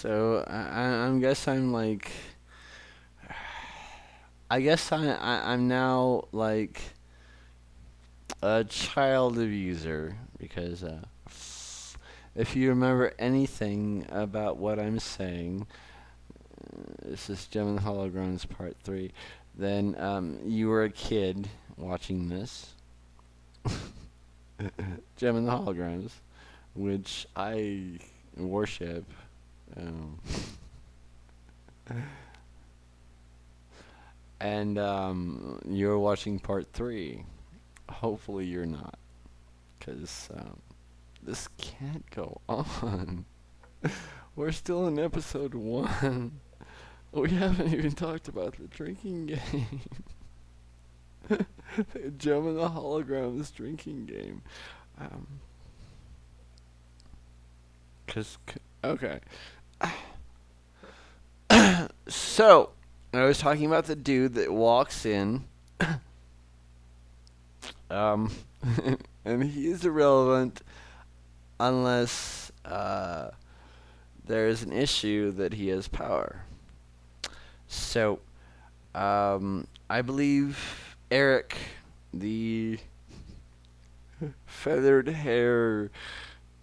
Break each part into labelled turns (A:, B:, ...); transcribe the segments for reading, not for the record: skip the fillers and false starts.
A: So I guess I'm like, I guess I'm now like a child abuser because if you remember anything about what I'm saying, this is Gem and the Holograms Part 3, then you were a kid watching this, Gem and the Holograms, which I worship. Um, and you're watching Part 3. Hopefully you're not, because this can't go on. We're still in episode 1. We haven't even talked about the drinking game. Gem and the Holograms drinking game. Um, cause, okay. So, I was talking about the dude that walks in, um, and he is irrelevant unless there is an issue that he has power. So, I believe Eric, the feathered hair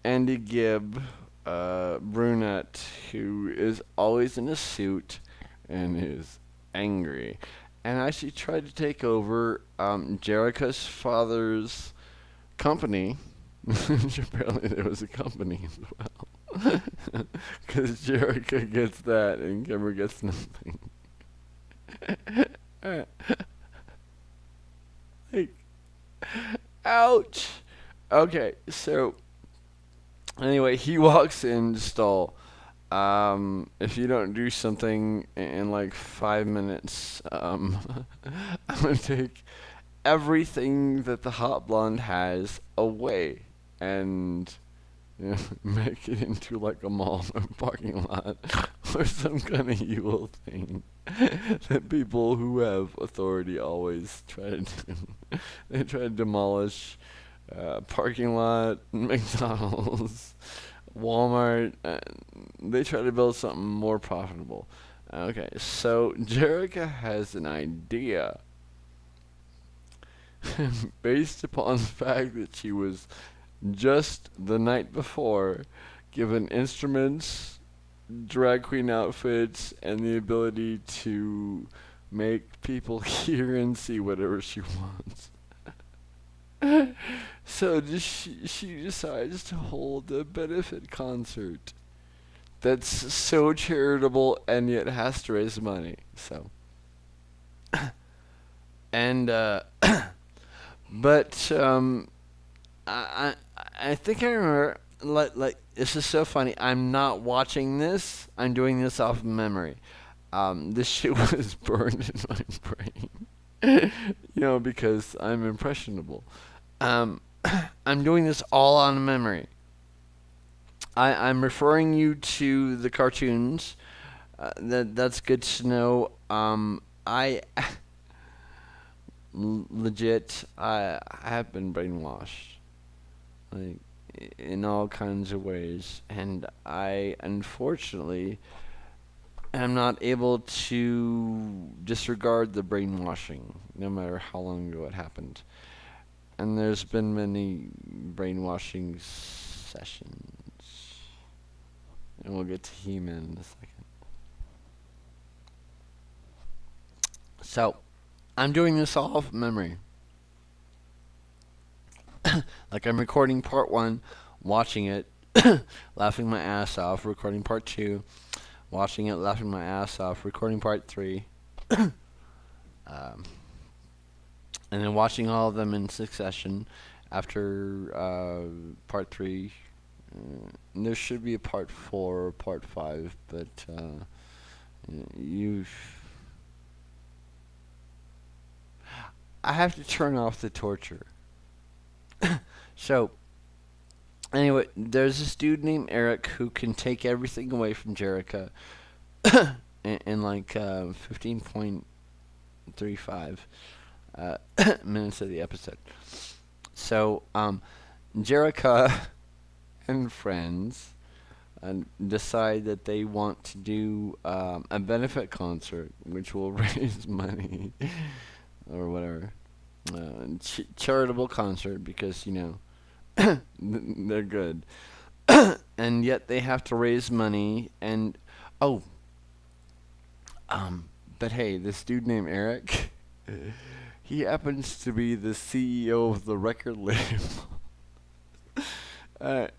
A: Andy Gibb brunette who is always in a suit and is angry, and actually tried to take over Jerica's father's company. Apparently, there was a company as well. Because Jerica gets that and Kimber gets nothing. Like, ouch. Okay, so anyway, he walks in the stall. If you don't do something in like 5 minutes, I'm gonna take everything that the hot blonde has away and make it into like a mall or parking lot or some kind of evil thing that people who have authority always try to do. They try to demolish parking lot, McDonald's, Walmart. They try to build something more profitable. Okay, so Jerica has an idea based upon the fact that she was just the night before given instruments, drag queen outfits, and the ability to make people hear and see whatever she wants. So she decides to hold a benefit concert that's so charitable and yet has to raise money. So, and but I I think I remember like this is so funny. I'm not watching this. I'm doing this off memory. This shit was burned in my brain. Because I'm impressionable. Um, I'm doing this all on memory. I'm referring you to the cartoons. That's good to know. I legit I have been brainwashed, like in all kinds of ways, and I unfortunately am not able to disregard the brainwashing, no matter how long ago it happened. And there's been many brainwashing sessions, and we'll get to He-Man in a second. So, I'm doing this all off memory. Like I'm recording part one, watching it, laughing my ass off, recording part two, watching it, laughing my ass off, recording part three, um, and then watching all of them in succession after part three. There should be a part four or part five, but you. I have to turn off the torture. So, anyway, there's this dude named Eric who can take everything away from Jerica in like 15.35 uh, minutes of the episode. So, Jerica and friends and decide that they want to do a benefit concert, which will raise money or whatever. Charitable concert because they're good, and yet they have to raise money. And oh, but hey, this dude named Eric, he happens to be the CEO of the record label. Alright,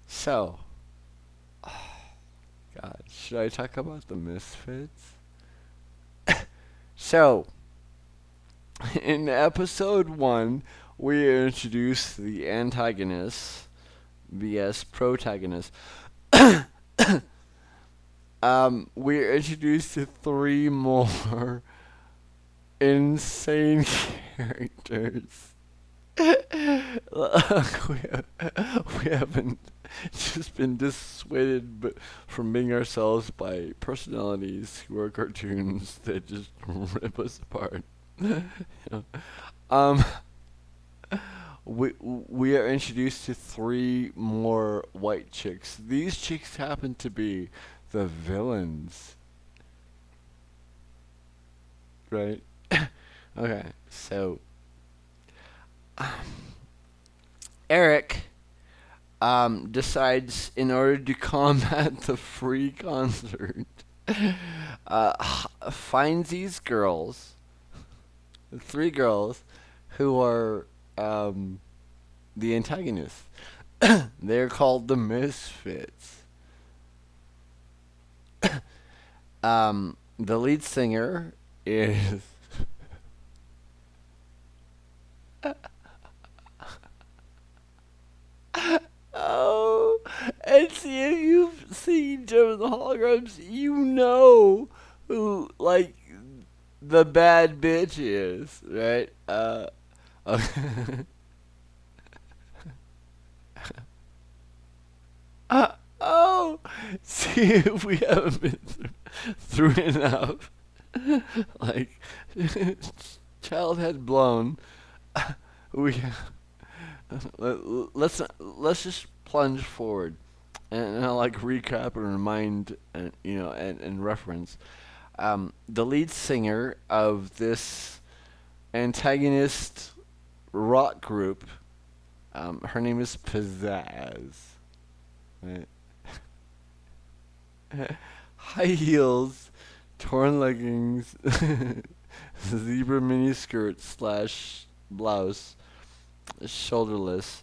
A: so, God, should I talk about the Misfits? So, in episode 1, we introduced the antagonist vs protagonist. We're introduced to 3 more insane characters. We haven't just been dissuaded from being ourselves by personalities who are cartoons that just rip us apart. You know? Um, we are introduced to 3 more white chicks. These chicks happen to be the villains, right? Okay, so Eric decides in order to combat the free concert, finds these girls, 3 girls, who are the antagonists. They're called the Misfits. The lead singer is oh, and see if you've seen Gem of the Holograms, you know who like the bad bitch is, right? Okay. Oh, see if we haven't been through enough. Like, childhood blown. We let's just plunge forward, and I'll like recap and remind, and and reference. The lead singer of this antagonist rock group, her name is Pizzazz. Right? High heels, torn leggings, zebra mini skirt slash blouse, shoulderless,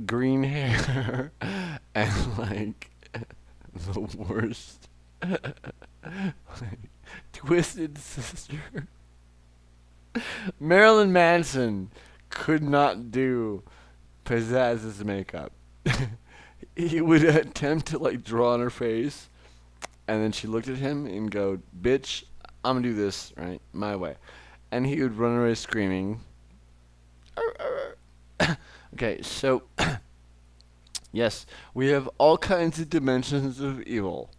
A: green hair, and like the worst, like, twisted sister. Marilyn Manson could not do Pizzazz's makeup. He would attempt to like draw on her face, and then she looked at him and go, "Bitch, I'm gonna do this right my way," and he would run away screaming. Okay, so yes, we have all kinds of dimensions of evil.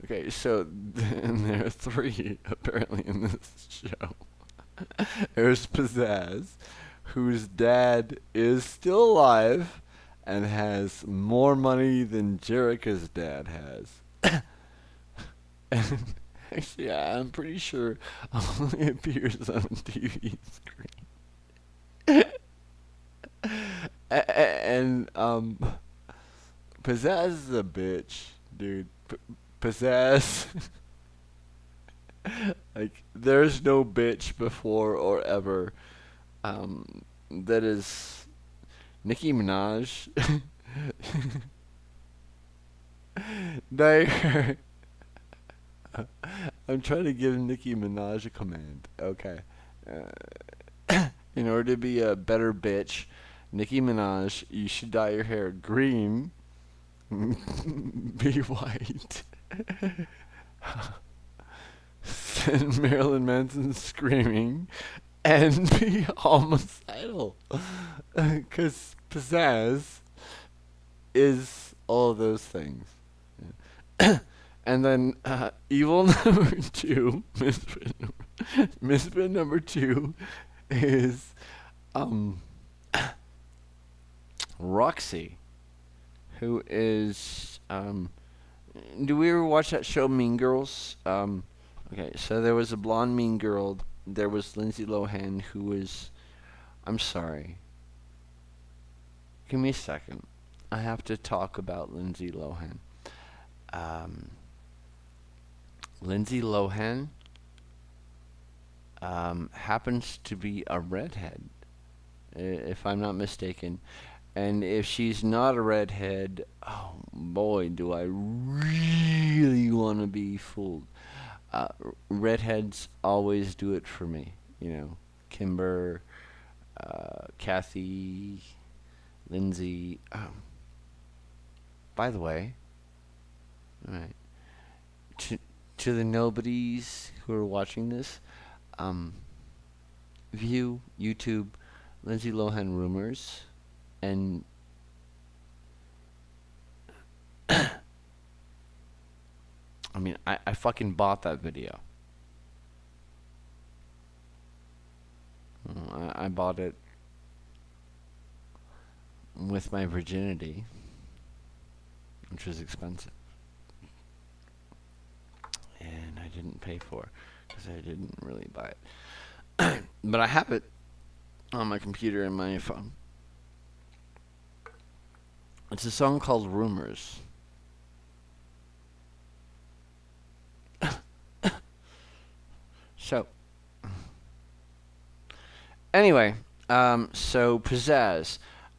A: Okay, so and there are 3 apparently in this show. There's Pizzazz, whose dad is still alive and has more money than Jerica's dad has. And actually, I'm pretty sure only appears on a TV screen. And Pizzazz is a bitch, dude. Pizzazz. Like, there's no bitch before or ever. That is Nicki Minaj. There. I'm trying to give Nicki Minaj a command. Okay. In order to be a better bitch, Nicki Minaj, you should dye your hair green, be white, send Marilyn Manson screaming, and be homicidal. Because Pizzazz is all of those things. Yeah. And then evil number 2, misfit number 2 is Roxy, who is do we ever watch that show Mean Girls? Okay, so there was a blonde mean girl. There was Lindsay Lohan, who was. I'm sorry. Give me a second. I have to talk about Lindsay Lohan. Um, Lindsay Lohan happens to be a redhead, if I'm not mistaken. And if she's not a redhead, oh boy, do I really want to be fooled. Redheads always do it for me. Kimber, Kathy, Lindsay. By the way, all right, to to the nobodies who are watching this, um, view YouTube Lindsay Lohan rumors, and I mean, I fucking bought that video. I bought it with my virginity, which was expensive, and I didn't pay for because I didn't really buy it. But I have it on my computer and my phone. It's a song called Rumors. So, anyway, so Pizzazz.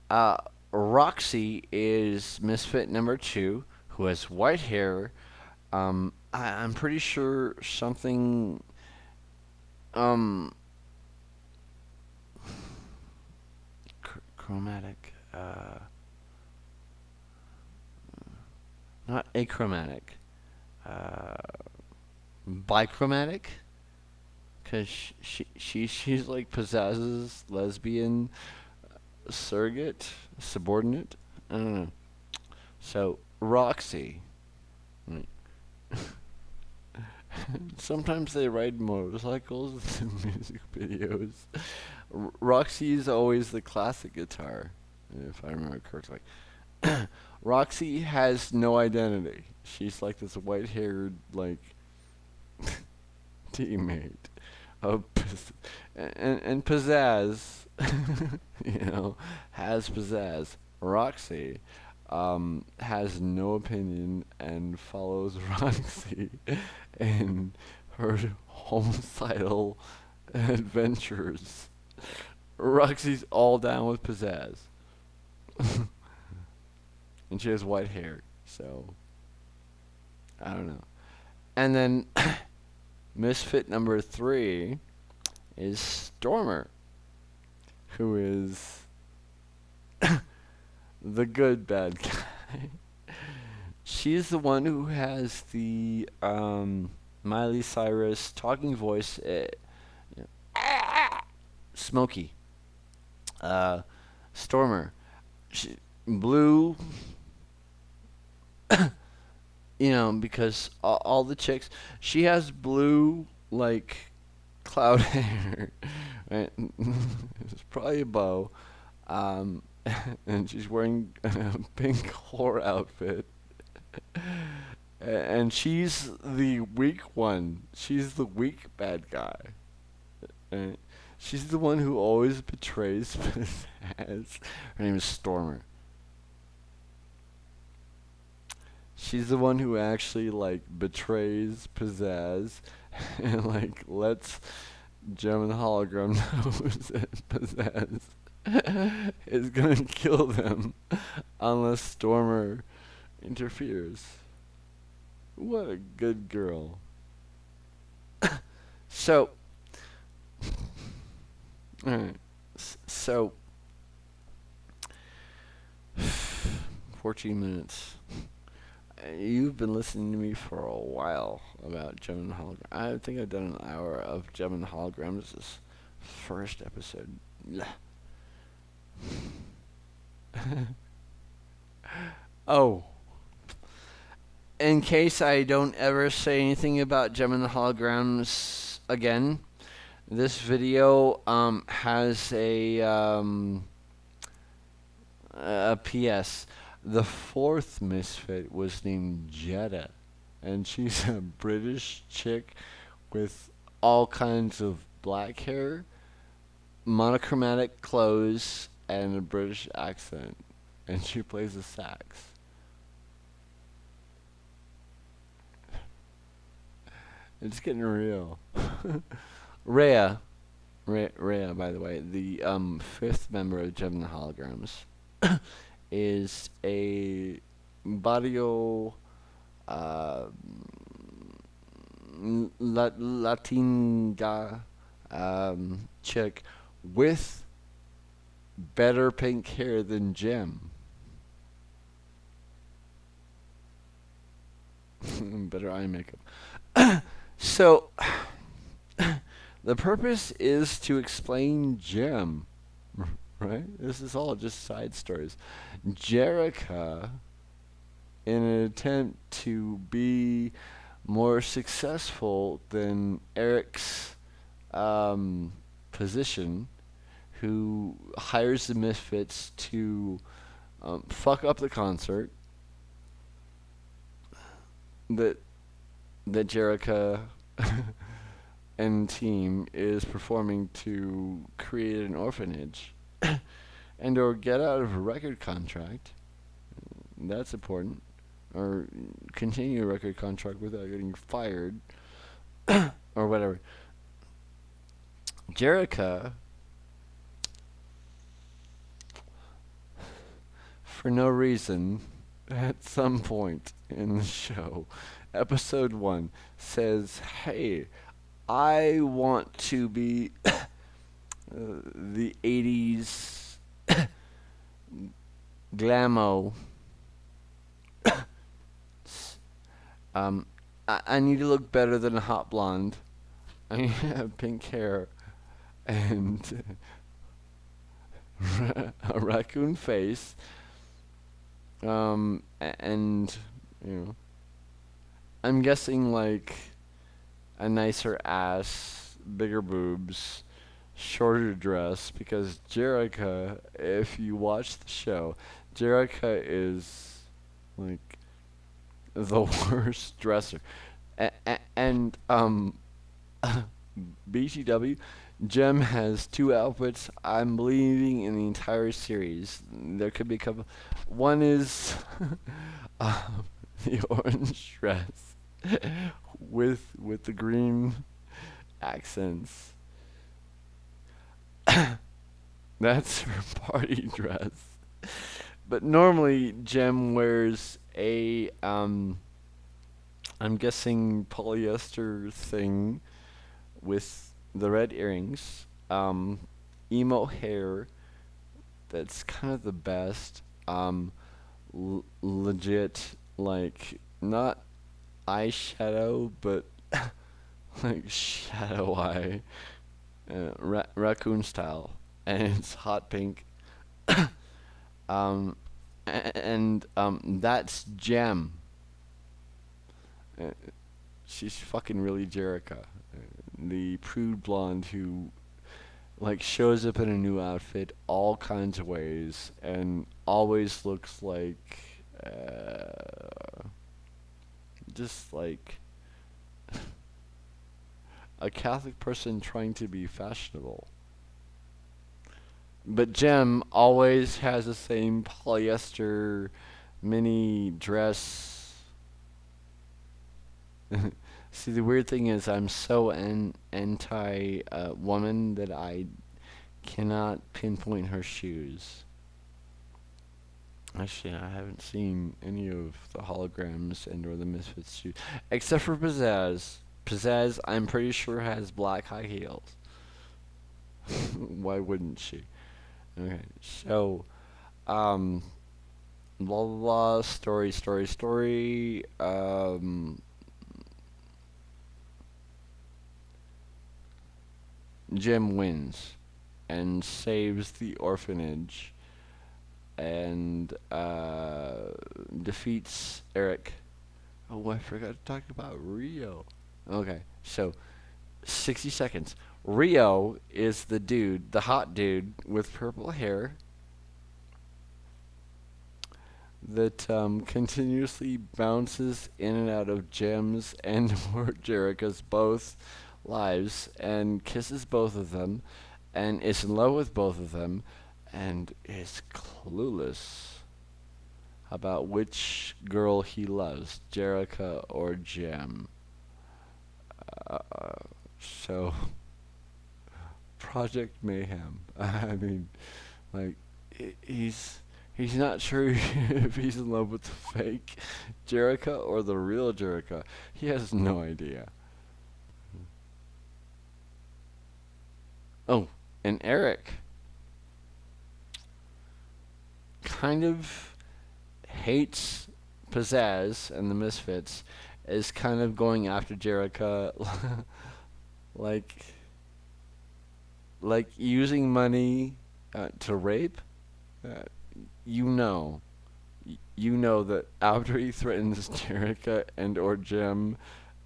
A: Uh, Roxy is Misfit number two, who has white hair. I'm pretty sure something. Um, Chromatic. Not achromatic. Uh, Bichromatic. Cause she's like Pizzazz's lesbian surrogate, subordinate. I don't know. So Roxy. Right. Sometimes they ride motorcycles in music videos. Roxy is always the classic guitar, if I remember correctly. Roxy has no identity. She's like this white-haired like teammate of and Pizzazz, has pizzazz. Roxy has no opinion and follows Roxy in her homicidal adventures. Roxy's all down with pizzazz. And she has white hair, so I don't know. And then Misfit number three is Stormer, who is the good bad guy. She's the one who has the Miley Cyrus talking voice, Smokey. Stormer, blue. Because all the chicks, she has blue like cloud hair, right? It's probably a bow, and she's wearing a pink whore outfit. And she's the weak one. She's the weak bad guy. Right? She's the one who always betrays Pizzazz. Her name is Stormer. She's the one who actually like betrays Pizzazz and like lets Gem and Hologram know that Pizzazz is gonna kill them unless Stormer interferes. What a good girl. So, alright. So, 14 minutes. You've been listening to me for a while about Gem and Hologram. I think I've done an hour of Gem and Holograms this first episode. Oh, in case I don't ever say anything about Gem and Holograms again, this video has a PS. The fourth misfit was named Jetta, and she's a British chick with all kinds of black hair, monochromatic clothes, and a British accent. And she plays the sax. It's getting real. Rhea, Rhea, by the way, the fifth member of Gem and the Holograms, is a barrio uh, Latinga chick with better pink hair than Gem. Better eye makeup. So, the purpose is to explain Gem, right? This is all just side stories. Jerica, in an attempt to be more successful than Eric's position, who hires the Misfits to fuck up the concert that Jerica and team is performing to create an orphanage and or get out of a record contract. That's important. Or continue a record contract without getting fired or whatever. Jerica, for no reason, at some point in the show, episode 1 says, "Hey, I want to be the 80s glamo. I need to look better than a hot blonde. I need to have pink hair and a raccoon face. And you know, I'm guessing like a nicer ass, bigger boobs, shorter dress because Jerica, if you watch the show, Jerica is like the worst dresser. And BTW, Jem has two outfits I'm believing in the entire series. There could be a couple. One is the orange dress with the green accents. That's her party dress. But normally Jem wears a I'm guessing polyester thing with the red earrings, emo hair. That's kind of the best. Legit, like not eyeshadow, but like shadow eye, raccoon style, and it's hot pink. um, and that's Gem. Uh, she's fucking really Jerica, the prude blonde who like shows up in a new outfit all kinds of ways and always looks like just like a Catholic person trying to be fashionable. But Jem always has the same polyester mini dress. See, the weird thing is, I'm so anti woman that I cannot pinpoint her shoes. Actually, I haven't seen any of the holograms and or the Misfits shoes, except for Pizzazz. Pizzazz, I'm pretty sure has black high heels. Why wouldn't she? Okay, so, um, blah blah blah, story. Jim wins and saves the orphanage and defeats Eric. Oh, I forgot to talk about Rio. Okay, so 60 seconds. Rio is the dude, the hot dude with purple hair that continuously bounces in and out of Jim's and or Jerica's both lives and kisses both of them and is in love with both of them and is clueless about which girl he loves, Jerica or Jim. Uh, so, Project Mayhem. I mean, like, he's not sure if he's in love with the fake Jerica or the real Jerica. He has no idea. Oh, and Eric kind of hates Pizzazz and the Misfits, is kind of going after Jerica, like using money to rape. Uh, you know, you know that after he threatens Jerica and or Jim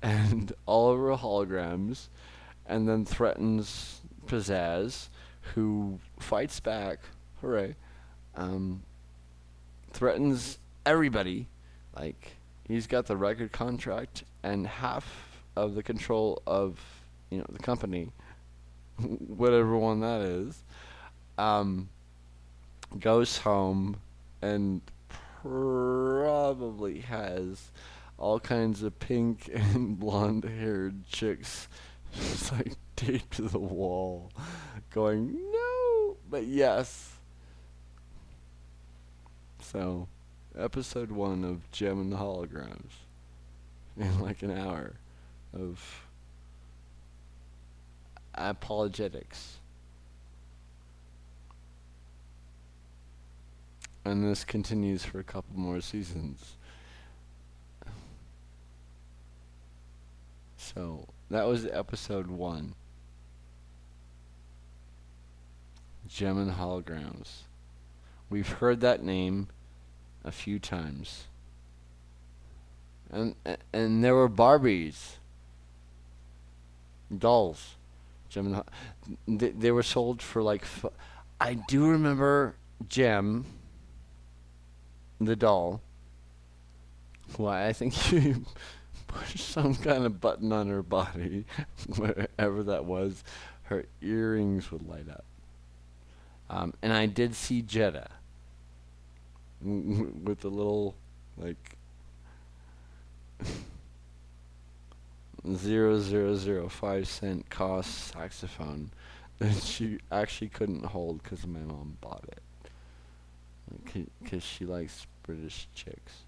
A: and all of her holograms, and then threatens Pizzazz, who fights back. Hooray! Um, Threatens everybody. Like, he's got the record contract and half of the control of the company, whatever one that is. Um, Goes home and probably has all kinds of pink and blonde haired chicks just like taped to the wall going no but yes. So episode 1 of Gem and the Holograms in like an hour of apologetics. And this continues for a couple more seasons. So that was episode 1. Gem and Holograms. We've heard that name a few times. And there were Barbies, dolls. Gem and they were sold for like I do remember Gem, the doll. Why I think she pushed some kind of button on her body, wherever that was. Her earrings would light up. And I did see Jetta with the little like 0.0005 cost saxophone that she actually couldn't hold because my mom bought it because she likes British chicks.